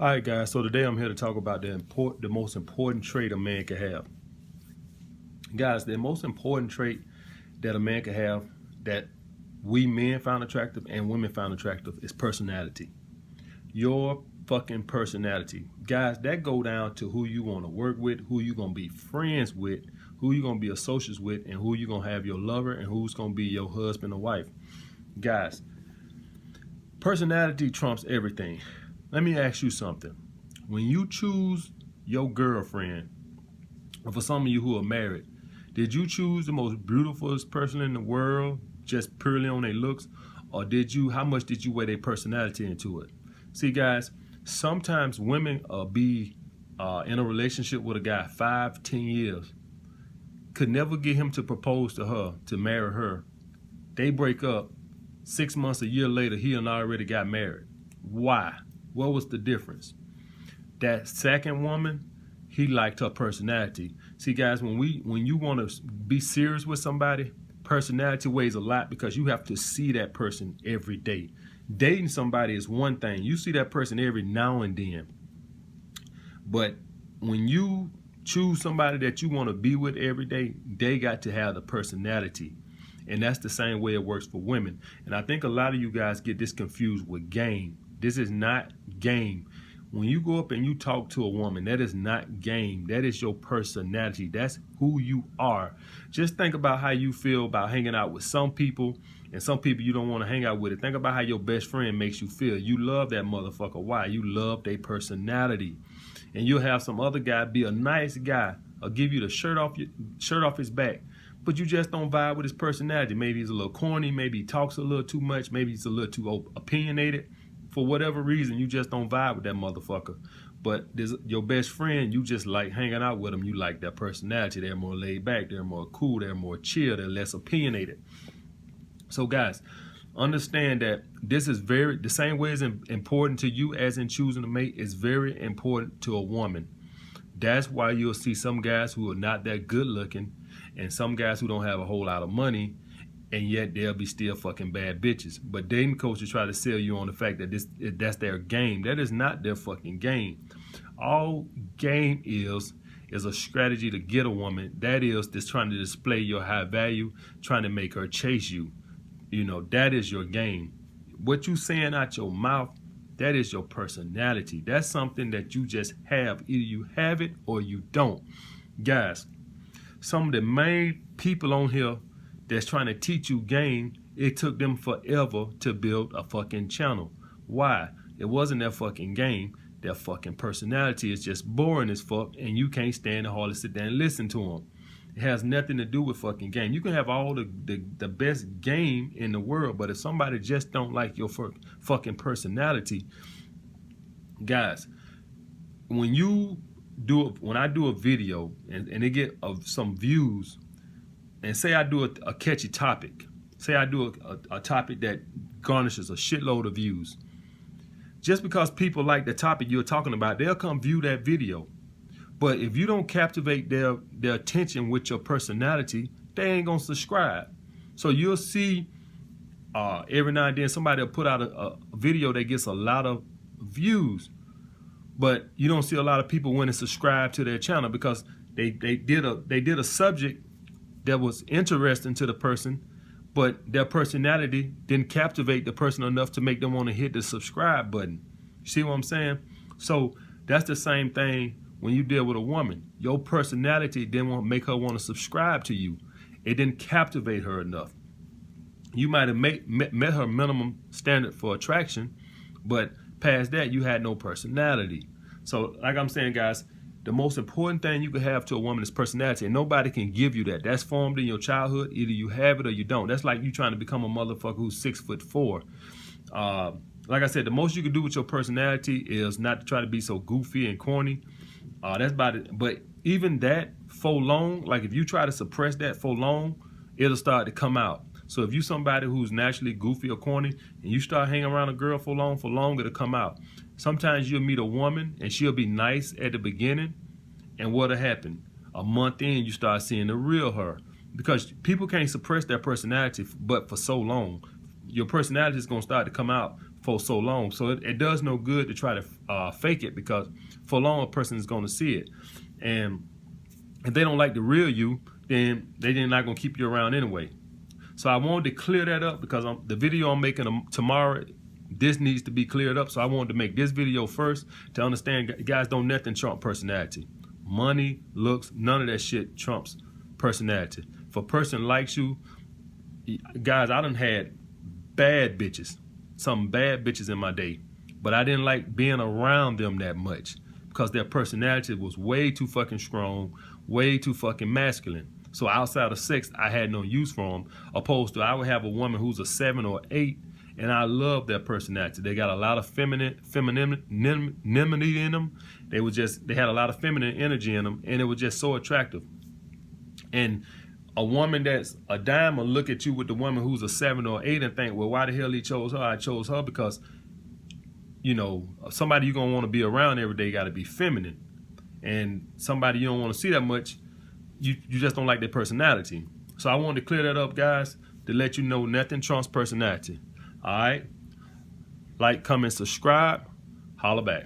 All right, guys. So today I'm here to talk about the most important trait a man can have. Guys, the most important trait that a man can have that we men found attractive and women found attractive is personality. Your fucking personality. Guys, that go down to who you want to work with, who you going to be friends with, who you going to be associates with, and who you going to have your lover and who's going to be your husband or wife. Guys, personality trumps everything. Let me ask you something. When you choose your girlfriend, or for some of you who are married, did you choose the most beautiful person in the world just purely on their looks? Or how much did you weigh their personality into it? See, guys, sometimes women be in a relationship with a guy 5, 10 years, could never get him to propose to her, to marry her. They break up, 6 months, a year later, he and already got married. Why? What was the difference? That second woman, he liked her personality. See, guys, when you want to be serious with somebody, personality weighs a lot because you have to see that person every day. Dating somebody is one thing. You see that person every now and then. But when you choose somebody that you want to be with every day, they got to have the personality. And that's the same way it works for women. And I think a lot of you guys get this confused with game. This is not game. When you go up and you talk to a woman, that is not game. That is your personality. That's who you are. Just think about how you feel about hanging out with some people and some people you don't want to hang out with. Think about how your best friend makes you feel. You love that motherfucker. Why? You love their personality. And you'll have some other guy be a nice guy or give you the shirt off his back, but you just don't vibe with his personality. Maybe he's a little corny. Maybe he talks a little too much. Maybe he's a little too opinionated. For whatever reason, you just don't vibe with that motherfucker. But your best friend, you just like hanging out with them. You like their personality. They're more laid back. They're more cool. They're more chill. They're less opinionated. So, guys, understand that this is the same way as important to you as in choosing a mate is very important to a woman. That's why you'll see some guys who are not that good looking and some guys who don't have a whole lot of money, and yet they'll be still fucking bad bitches. But dating coaches try to sell you on the fact that that's their game. That is not their fucking game. All game is a strategy to get a woman. That is just trying to display your high value, trying to make her chase you. You know, that is your game. What you saying out your mouth, that is your personality. That's something that you just have. Either you have it or you don't. Guys, some of the main people on here that's trying to teach you game, it took them forever to build a fucking channel. Why? It wasn't their fucking game. Their fucking personality is just boring as fuck, and you can't stand to hardly sit there and listen to them. It has nothing to do with fucking game. You can have all the best game in the world, but if somebody just don't like your fucking personality, guys, when I do a video and it get some views, and say I do a catchy topic, say I do a topic that garnishes a shitload of views, just because people like the topic you're talking about, they'll come view that video. But if you don't captivate their attention with your personality, they ain't gonna subscribe. So you'll see every now and then somebody will put out a video that gets a lot of views, but you don't see a lot of people want to subscribe to their channel because they did a subject that was interesting to the person, but their personality didn't captivate the person enough to make them want to hit the subscribe button. You see what I'm saying? So that's the same thing when you deal with a woman. Your personality didn't make her want to subscribe to you. It didn't captivate her enough. You might have met her minimum standard for attraction, but past that, you had no personality. So like I'm saying, guys, the most important thing you can have to a woman is personality, and nobody can give you that. That's formed in your childhood. Either you have it or you don't. That's like you trying to become a motherfucker who's 6'4". Like I said, the most you can do with your personality is not to try to be so goofy and corny. That's about it. But even that for long, like if you try to suppress that for long, it'll start to come out. So if you somebody who's naturally goofy or corny and you start hanging around a girl for long, it'll come out. Sometimes you'll meet a woman and she'll be nice at the beginning, and what'll happen? A month in, you start seeing the real her. Because people can't suppress their personality but for so long. Your personality is going to start to come out for so long. So it does no good to try to fake it, because for long a person is going to see it. And if they don't like the real you, then they're not going to keep you around anyway. So I wanted to clear that up, because the video I'm making tomorrow, this needs to be cleared up. So I wanted to make this video first to understand, guys, don't nothing trump personality. Money, looks, none of that shit trumps personality. If a person likes you, guys, I done had bad bitches, some bad bitches in my day, but I didn't like being around them that much, because their personality was way too fucking strong, way too fucking masculine. So outside of sex, I had no use for them, opposed to I would have a woman who's a 7 or 8, and I love their personality. They got a lot of femininity in them. They had a lot of feminine energy in them, and it was just so attractive. And a woman that's a dime will look at you with the woman who's a 7 or 8 and think, well, why the hell he chose her? I chose her because, you know, somebody you're gonna want to be around every day got to be feminine, and somebody you don't want to see that much, you just don't like their personality. So I wanted to clear that up, guys, to let you know nothing trumps personality. All right, like, comment, subscribe, holla back.